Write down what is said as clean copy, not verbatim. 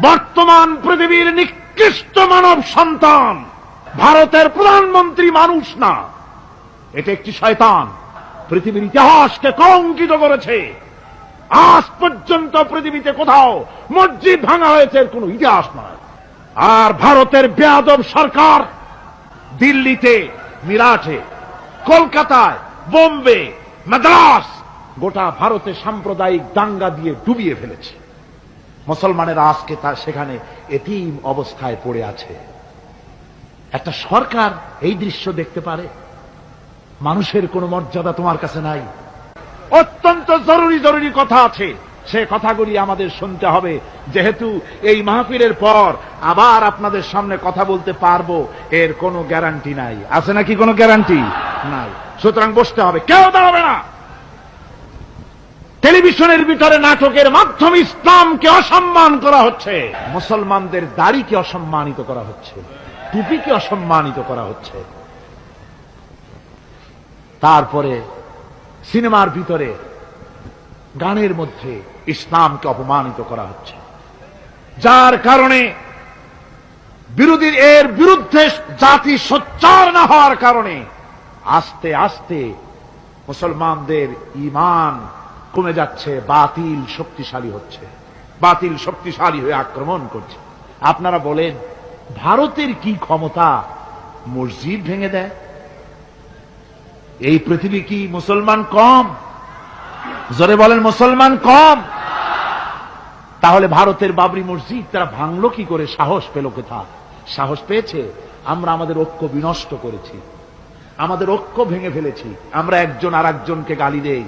বর্তমান পৃথিবীর নিকৃষ্ট মানব সন্তান ভারতের প্রধানমন্ত্রী মানুষ না, এটা একটি শয়তান। পৃথিবীর ইতিহাসকে কলঙ্কিত করেছে। আজ পর্যন্ত পৃথিবীতে কোথাও মসজিদ ভাঙা হয়েছে এর কোন ইতিহাস নয়। আর ভারতের বেয়াদব সরকার দিল্লিতে, মিরাটে, কলকাতায়, বোম্বে, মাদ্রাস, গোটা ভারতে সাম্প্রদায়িক দাঙ্গা দিয়ে ডুবিয়ে ফেলেছে। মুসলমানেরা আজকে তার সেখানে এতিম অবস্থায় পড়ে আছে। একটা সরকার এই দৃশ্য দেখতে পারে? মানুষের কোনো মর্যাদা তোমার কাছে নাই। অত্যন্ত জরুরি জরুরি কথা আছে, সে কথাগুলি আমাদের শুনতে হবে। যেহেতু এই মাহফিলের পর আবার আপনাদের সামনে কথা বলতে পারবো এর কোনো গ্যারান্টি নাই। আছে নাকি কোনো গ্যারান্টি? নাই। সুতরাং বসতে হবে, কেউ দাঁড়াবে না। টেলিভিশনের ভিতরে নাটকের মাধ্যমে ইসলামকে অসম্মান করা হচ্ছে, মুসলমানদের দাড়িকে অসম্মানিত করা হচ্ছে, টুপিকে অসম্মানিত করা হচ্ছে। তারপরে সিনেমার ভিতরে, গানের মধ্যে ইসলামকে অপমানিত করা হচ্ছে, যার কারণে এর বিরুদ্ধে জাতি সোচ্চার না হওয়ার কারণে আস্তে আস্তে মুসলমানদের ঈমান কমে যাচ্ছে। বাতিল শক্তিশালী হচ্ছে, বাতিল শক্তিশালী হয়ে আক্রমণ করছে। আপনারা বলেন, ভারতের কি ক্ষমতা মসজিদ ভেঙে দেয়? এই পৃথিবী কি মুসলমান কম? জোরে বলেন, মুসলমান কম? তাহলে ভারতের বাবরি মসজিদ তারা ভাঙলো কি করে? সাহস পেল কোথা? সাহস পেয়েছে আমরা আমাদের ঐক্য বিনষ্ট করেছি, আমাদের ঐক্য ভেঙে ফেলেছি। আমরা একজন আর একজনকে গালি দেই।